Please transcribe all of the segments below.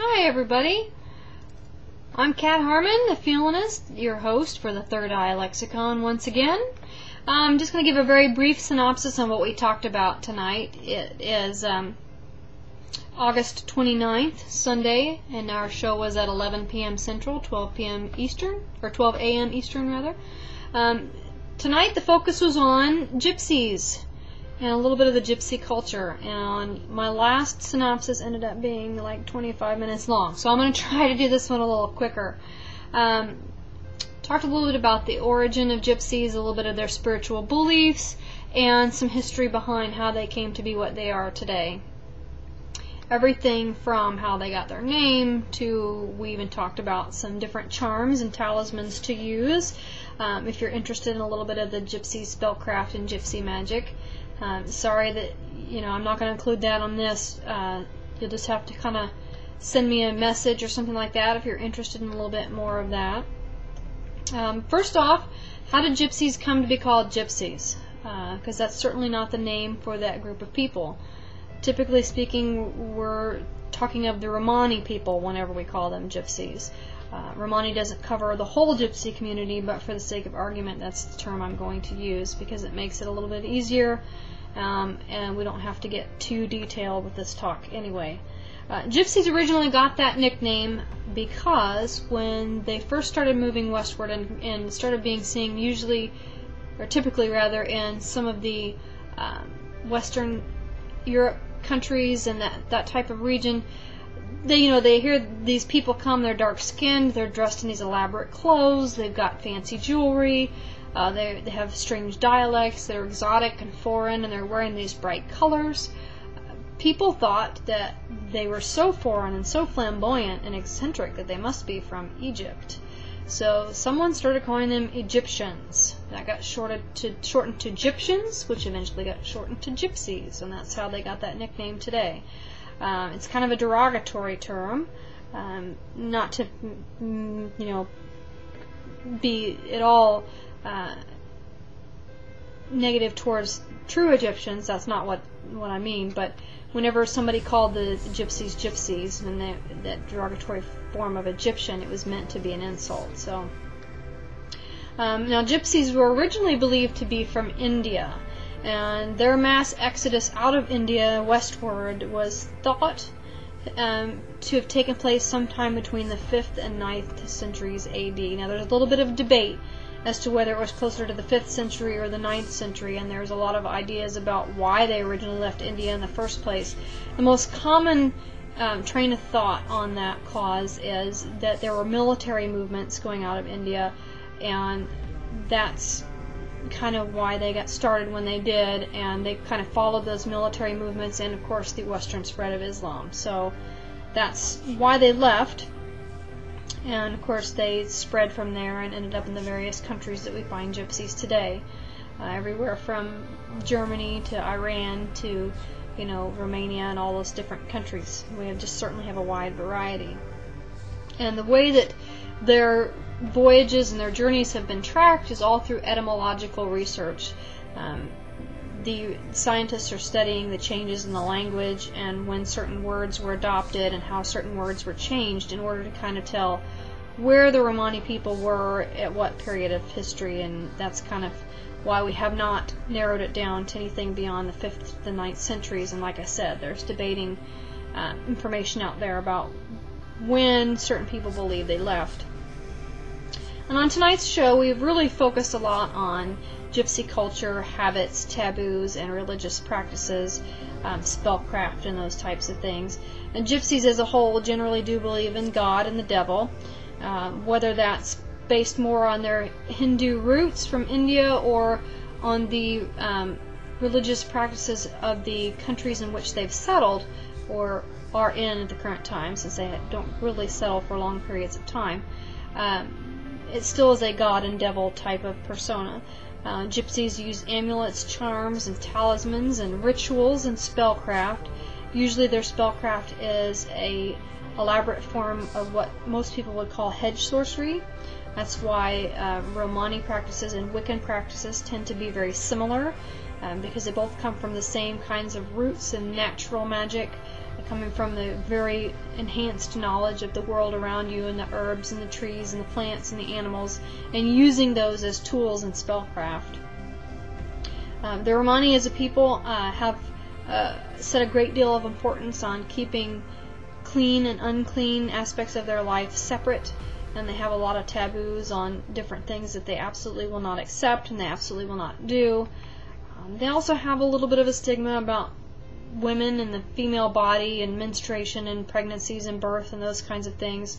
Hi everybody, I'm Kat Harmon, the Feelinist, your host for the Third Eye Lexicon once again. I'm just going to give a very brief synopsis on what we talked about tonight. It is August 29th, Sunday, and our show was at 11 p.m. Central, 12 p.m. Eastern, or 12 a.m. Eastern rather. Tonight the focus was on gypsies and a little bit of the gypsy culture, and my last synopsis ended up being like 25 minutes long, so I'm going to try to do this one a little quicker. Talked a little bit about the origin of gypsies, a little bit of their spiritual beliefs, and some history behind how they came to be what they are today. Everything from how they got their name to, we even talked about some different charms and talismans to use. If you're interested in a little bit of the gypsy spellcraft and gypsy magic. Sorry that, I'm not going to include that on this. You'll just have to kind of send me a message or something like that if you're interested in a little bit more of that. First off, how did gypsies come to be called gypsies? Because that's certainly not the name for that group of people. Typically speaking, we're talking of the Romani people whenever we call them gypsies. Romani doesn't cover the whole gypsy community, but for the sake of argument, that's the term I'm going to use because it makes it a little bit easier, and we don't have to get too detailed with this talk anyway. Gypsies originally got that nickname because when they first started moving westward and started being seen usually, or typically rather, in some of the Western Europe countries and that type of region, they hear these people come, they're dark-skinned, they're dressed in these elaborate clothes, they've got fancy jewelry, they have strange dialects, they're exotic and foreign, and they're wearing these bright colors. People thought that they were so foreign and so flamboyant and eccentric that they must be from Egypt. So someone started calling them Egyptians. That got shortened to Gyptians, which eventually got shortened to Gypsies, and that's how they got that nickname today. It's kind of a derogatory term, not to, be at all negative towards true Egyptians. That's not what I mean, but whenever somebody called the gypsies gypsies, and that derogatory form of Egyptian, it was meant to be an insult. So, now gypsies were originally believed to be from India, and their mass exodus out of India westward was thought to have taken place sometime between the 5th and 9th centuries AD. Now there's a little bit of debate as to whether it was closer to the 5th century or the 9th century, and there's a lot of ideas about why they originally left India in the first place. The most common train of thought on that cause is that there were military movements going out of India, and that's kind of why they got started when they did, and they kind of followed those military movements and of course the western spread of Islam. So that's why they left, and of course they spread from there and ended up in the various countries that we find gypsies today, everywhere from Germany to Iran to Romania and all those different countries. We certainly have a wide variety. And the way that their voyages and their journeys have been tracked is all through etymological research. The scientists are studying the changes in the language and when certain words were adopted and how certain words were changed in order to kind of tell where the Romani people were at what period of history, and that's kind of why we have not narrowed it down to anything beyond the 5th to the 9th centuries. And like I said, there's debating information out there about when certain people believe they left. And on tonight's show, we've really focused a lot on gypsy culture, habits, taboos, and religious practices, spellcraft, and those types of things. And gypsies as a whole generally do believe in God and the devil, whether that's based more on their Hindu roots from India or on the religious practices of the countries in which they've settled or are in at the current time, since they don't really settle for long periods of time. It still is a god and devil type of persona. Gypsies use amulets, charms, and talismans, and rituals, and spellcraft. Usually their spellcraft is a elaborate form of what most people would call hedge sorcery. That's why Romani practices and Wiccan practices tend to be very similar, because they both come from the same kinds of roots and natural magic coming from the very enhanced knowledge of the world around you, and the herbs and the trees and the plants and the animals, and using those as tools in spellcraft. The Romani as a people have set a great deal of importance on keeping clean and unclean aspects of their life separate, and they have a lot of taboos on different things that they absolutely will not accept and they absolutely will not do. They also have a little bit of a stigma about women and the female body and menstruation and pregnancies and birth and those kinds of things.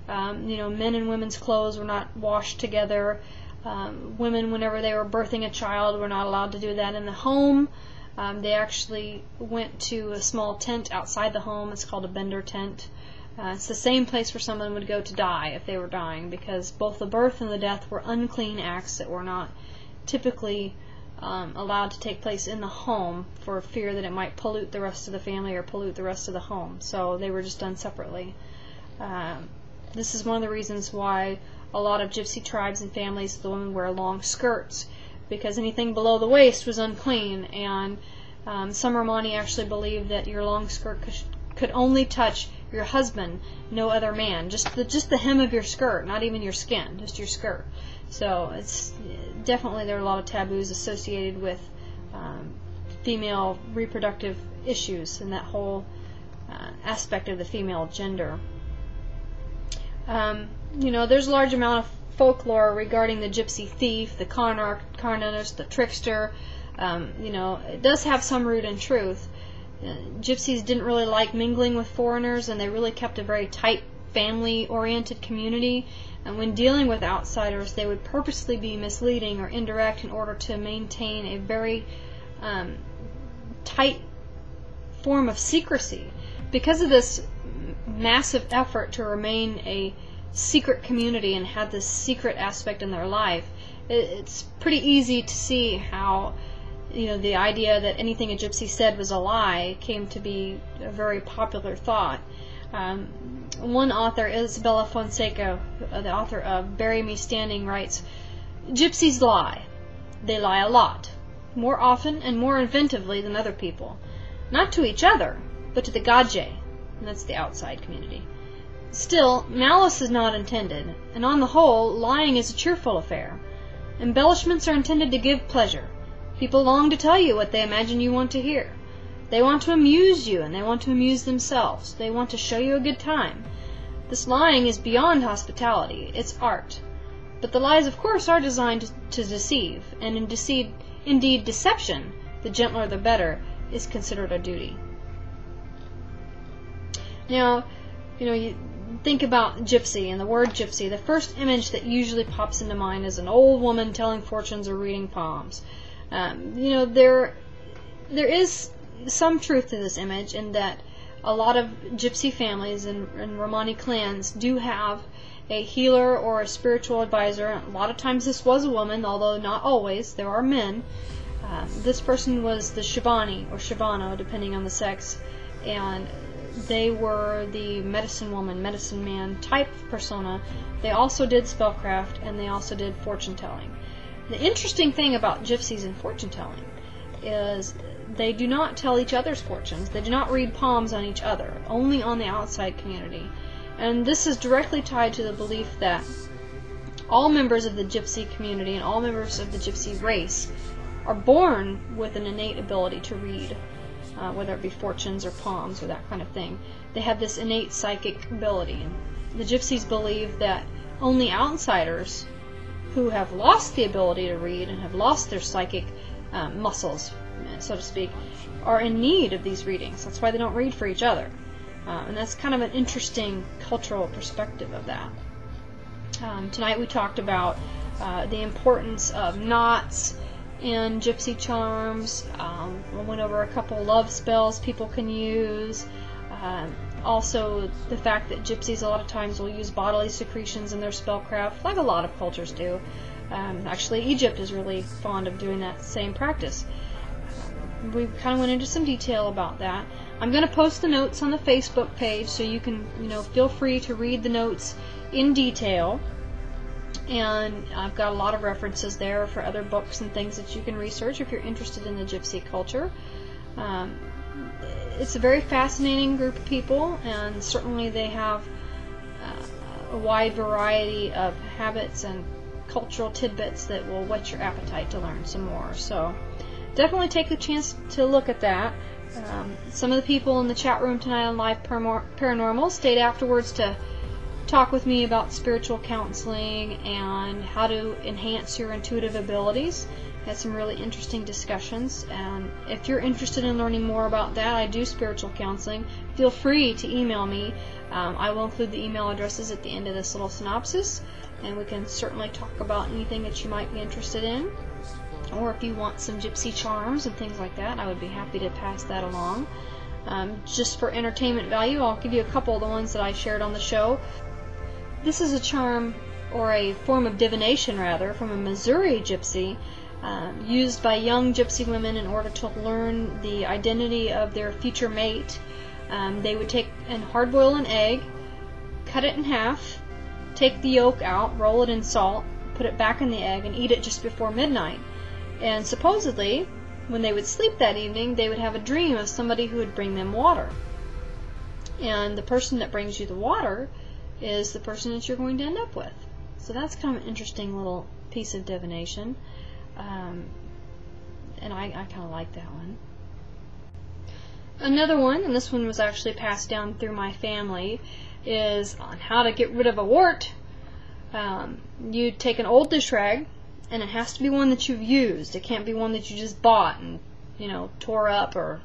Men and women's clothes were not washed together. Women, whenever they were birthing a child, were not allowed to do that in the home. They actually went to a small tent outside the home. It's called a bender tent. It's the same place where someone would go to die if they were dying, because both the birth and the death were unclean acts that were not typically allowed to take place in the home, for fear that it might pollute the rest of the family or pollute the rest of the home. So they were just done separately. This is one of the reasons why a lot of gypsy tribes and families, the women wear long skirts, because anything below the waist was unclean, and some Romani actually believed that your long skirt could only touch your husband, no other man, just the hem of your skirt, not even your skin, just your skirt. So it's definitely, there are a lot of taboos associated with female reproductive issues and that whole aspect of the female gender. There's a large amount of folklore regarding the gypsy thief, the con artist, the trickster. It does have some root in truth. Gypsies didn't really like mingling with foreigners, and they really kept a very tight family-oriented community. And when dealing with outsiders, they would purposely be misleading or indirect in order to maintain a very tight form of secrecy. Because of this massive effort to remain a secret community and have this secret aspect in their life, it's pretty easy to see how the idea that anything a gypsy said was a lie came to be a very popular thought. One author, Isabella Fonseca, the author of Bury Me Standing, writes, "Gypsies lie. They lie a lot, more often and more inventively than other people. Not to each other, but to the Gaje," and that's the outside community. "Still, malice is not intended, and on the whole, lying is a cheerful affair. Embellishments are intended to give pleasure. People long to tell you what they imagine you want to hear. They want to amuse you, and they want to amuse themselves. They want to show you a good time. This lying is beyond hospitality. It's art. But the lies, of course, are designed to deceive, and indeed deception, the gentler the better, is considered a duty." Now, you think about gypsy and the word gypsy. The first image that usually pops into mind is an old woman telling fortunes or reading palms. There is some truth to this image, in that a lot of gypsy families and Romani clans do have a healer or a spiritual advisor. A lot of times this was a woman, although not always. There are men. This person was the Shivani or Shivano, depending on the sex, and they were the medicine woman, medicine man type persona. They also did spellcraft, and they also did fortune telling. The interesting thing about gypsies and fortune telling is they do not tell each other's fortunes. They do not read palms on each other, only on the outside community. And this is directly tied to the belief that all members of the gypsy community and all members of the gypsy race are born with an innate ability to read, whether it be fortunes or palms or that kind of thing. They have this innate psychic ability. The gypsies believe that only outsiders who have lost the ability to read and have lost their psychic muscles, so to speak, are in need of these readings. That's why they don't read for each other. And that's kind of an interesting cultural perspective of that. Tonight we talked about the importance of knots in gypsy charms. We went over a couple love spells people can use. Also, the fact that gypsies a lot of times will use bodily secretions in their spellcraft, like a lot of cultures do. Actually, Egypt is really fond of doing that same practice. We kind of went into some detail about that. I'm going to post the notes on the Facebook page, so you can, feel free to read the notes in detail. And I've got a lot of references there for other books and things that you can research if you're interested in the gypsy culture. it's a very fascinating group of people, and certainly they have a wide variety of habits and cultural tidbits that will whet your appetite to learn some more. So definitely take a chance to look at that. Some of the people in the chat room tonight on Live Paranormal stayed afterwards to talk with me about spiritual counseling and how to enhance your intuitive abilities. Had some really interesting discussions, and if you're interested in learning more about that, I do spiritual counseling. Feel free to email me. I will include the email addresses at the end of this little synopsis, and we can certainly talk about anything that you might be interested in. Or if you want some gypsy charms and things like that, I would be happy to pass that along. Just for entertainment value, I'll give you a couple of the ones that I shared on the show. This is a charm, or a form of divination rather, from a Missouri gypsy, used by young gypsy women in order to learn the identity of their future mate. They would take and hard boil an egg, cut it in half, take the yolk out, roll it in salt, put it back in the egg, and eat it just before midnight. And supposedly, when they would sleep that evening, they would have a dream of somebody who would bring them water. And the person that brings you the water is the person that you're going to end up with. So that's kind of an interesting little piece of divination. And I kind of like that one. Another one, and this one was actually passed down through my family, is on how to get rid of a wart. You take an old dish rag, and it has to be one that you've used. It can't be one that you just bought and, tore up or,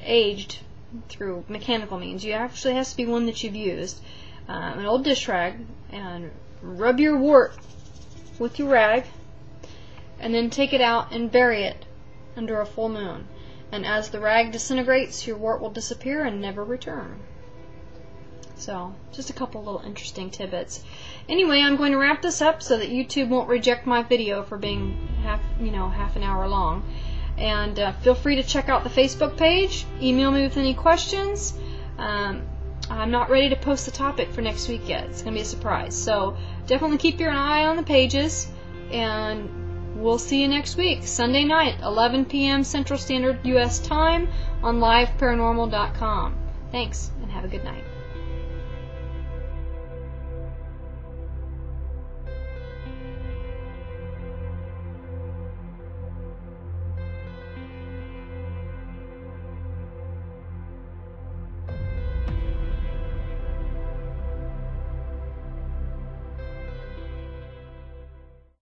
aged through mechanical means. You actually has to be one that you've used. An old dish rag, and rub your wart with your rag, and then take it out and bury it under a full moon. And as the rag disintegrates, your wart will disappear and never return. So, just a couple little interesting tidbits. Anyway, I'm going to wrap this up so that YouTube won't reject my video for being half an hour long. And feel free to check out the Facebook page. Email me with any questions. I'm not ready to post the topic for next week yet. It's going to be a surprise. So, definitely keep your eye on the pages. And we'll see you next week, Sunday night, 11 p.m. Central Standard U.S. Time on liveparanormal.com. Thanks, and have a good night.